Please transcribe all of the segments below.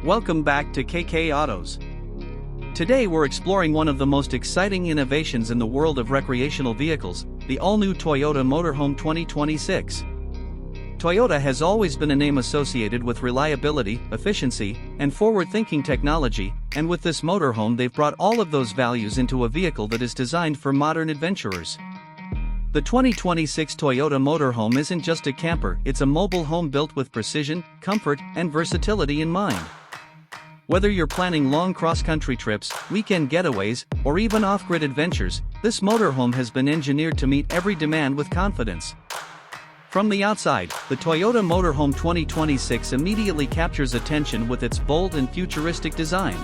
Welcome back to KK Autos. Today we're exploring one of the most exciting innovations in the world of recreational vehicles, the all-new Toyota Motorhome 2026. Toyota has always been a name associated with reliability, efficiency, and forward-thinking technology, and with this motorhome they've brought all of those values into a vehicle that is designed for modern adventurers. The 2026 Toyota Motorhome isn't just a camper, it's a mobile home built with precision, comfort, and versatility in mind. Whether you're planning long cross-country trips, weekend getaways, or even off-grid adventures, this motorhome has been engineered to meet every demand with confidence. From the outside, the Toyota Motorhome 2026 immediately captures attention with its bold and futuristic design.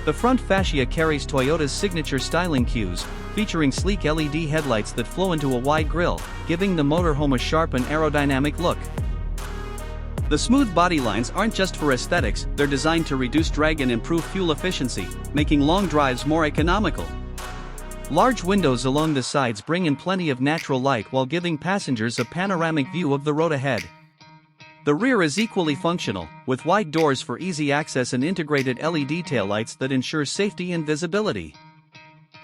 The front fascia carries Toyota's signature styling cues, featuring sleek LED headlights that flow into a wide grille, giving the motorhome a sharp and aerodynamic look. The smooth body lines aren't just for aesthetics, they're designed to reduce drag and improve fuel efficiency, making long drives more economical. Large windows along the sides bring in plenty of natural light while giving passengers a panoramic view of the road ahead. The rear is equally functional, with wide doors for easy access and integrated LED taillights that ensure safety and visibility.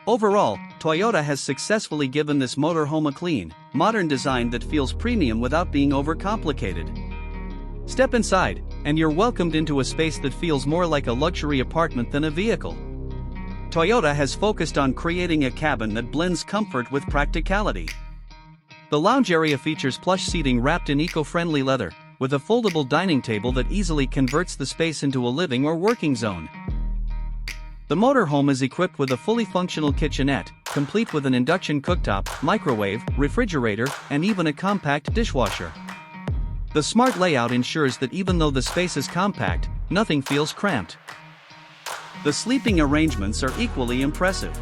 Overall, Toyota has successfully given this motorhome a clean, modern design that feels premium without being overcomplicated. Step inside, and you're welcomed into a space that feels more like a luxury apartment than a vehicle. Toyota has focused on creating a cabin that blends comfort with practicality. The lounge area features plush seating wrapped in eco-friendly leather, with a foldable dining table that easily converts the space into a living or working zone. The motorhome is equipped with a fully functional kitchenette, complete with an induction cooktop, microwave, refrigerator, and even a compact dishwasher. The smart layout ensures that even though the space is compact, nothing feels cramped. The sleeping arrangements are equally impressive.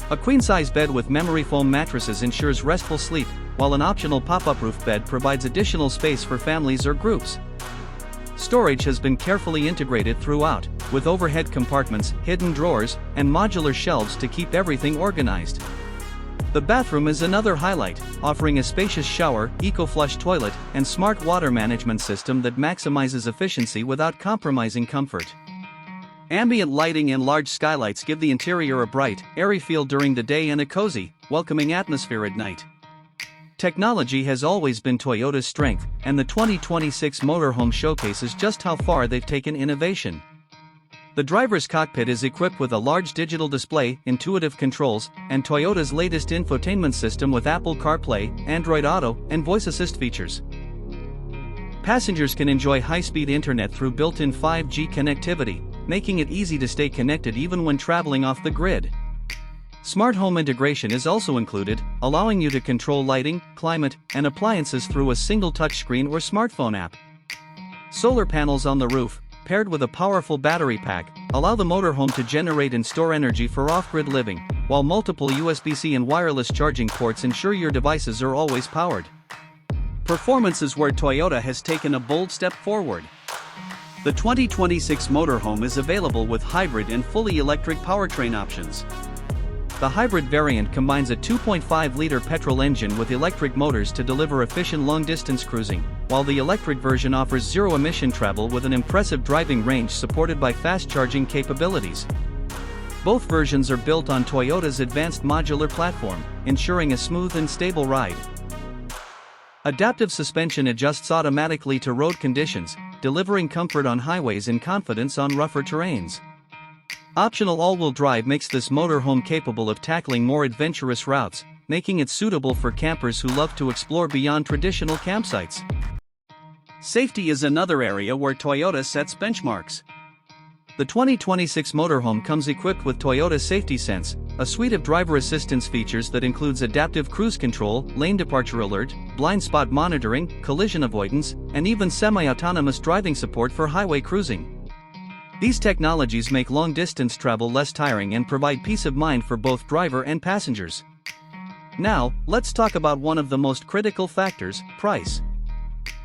A queen-size bed with memory foam mattresses ensures restful sleep, while an optional pop-up roof bed provides additional space for families or groups. Storage has been carefully integrated throughout, with overhead compartments, hidden drawers, and modular shelves to keep everything organized. The bathroom is another highlight, offering a spacious shower, eco-flush toilet, and smart water management system that maximizes efficiency without compromising comfort. Ambient lighting and large skylights give the interior a bright, airy feel during the day and a cozy, welcoming atmosphere at night. Technology has always been Toyota's strength, and the 2026 motorhome showcases just how far they've taken innovation. The driver's cockpit is equipped with a large digital display, intuitive controls, and Toyota's latest infotainment system with Apple CarPlay, Android Auto, and voice assist features. Passengers can enjoy high-speed internet through built-in 5G connectivity, making it easy to stay connected even when traveling off the grid. Smart home integration is also included, allowing you to control lighting, climate, and appliances through a single touchscreen or smartphone app. Solar panels on the roof, paired with a powerful battery pack, allow the motorhome to generate and store energy for off-grid living, while multiple USB-C and wireless charging ports ensure your devices are always powered. Performance is where Toyota has taken a bold step forward. The 2026 motorhome is available with hybrid and fully electric powertrain options. The hybrid variant combines a 2.5-liter petrol engine with electric motors to deliver efficient long-distance cruising, while the electric version offers zero-emission travel with an impressive driving range supported by fast-charging capabilities. Both versions are built on Toyota's advanced modular platform, ensuring a smooth and stable ride. Adaptive suspension adjusts automatically to road conditions, delivering comfort on highways and confidence on rougher terrains. Optional all-wheel drive makes this motorhome capable of tackling more adventurous routes, making it suitable for campers who love to explore beyond traditional campsites. Safety is another area where Toyota sets benchmarks. The 2026 motorhome comes equipped with Toyota Safety Sense, a suite of driver assistance features that includes adaptive cruise control, lane departure alert, blind spot monitoring, collision avoidance, and even semi-autonomous driving support for highway cruising. These technologies make long-distance travel less tiring and provide peace of mind for both driver and passengers. Now, let's talk about one of the most critical factors, price.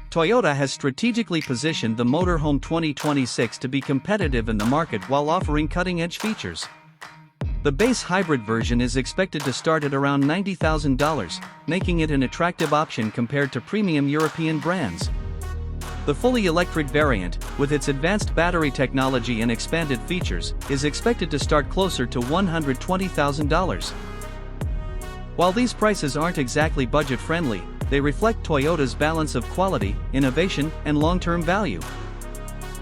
Toyota has strategically positioned the Motorhome 2026 to be competitive in the market while offering cutting-edge features. The base hybrid version is expected to start at around $90,000, making it an attractive option compared to premium European brands. The fully electric variant, with its advanced battery technology and expanded features, is expected to start closer to $120,000. While these prices aren't exactly budget-friendly, they reflect Toyota's balance of quality, innovation, and long-term value.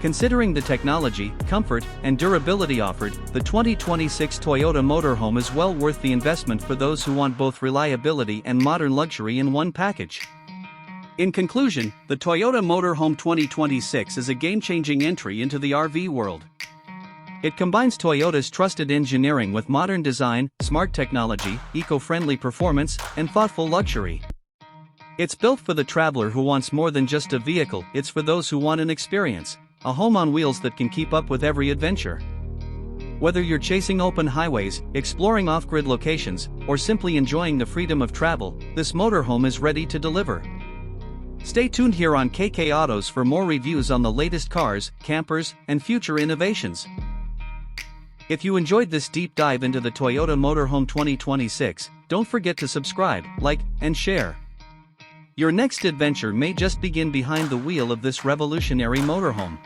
Considering the technology, comfort, and durability offered, the 2026 Toyota Motorhome is well worth the investment for those who want both reliability and modern luxury in one package. In conclusion, the Toyota Motorhome 2026 is a game-changing entry into the RV world. It combines Toyota's trusted engineering with modern design, smart technology, eco-friendly performance, and thoughtful luxury. It's built for the traveler who wants more than just a vehicle, it's for those who want an experience, a home on wheels that can keep up with every adventure. Whether you're chasing open highways, exploring off-grid locations, or simply enjoying the freedom of travel, this motorhome is ready to deliver. Stay tuned here on KK Autos for more reviews on the latest cars, campers, and future innovations. If you enjoyed this deep dive into the Toyota Motorhome 2026, don't forget to subscribe, like, and share. Your next adventure may just begin behind the wheel of this revolutionary motorhome.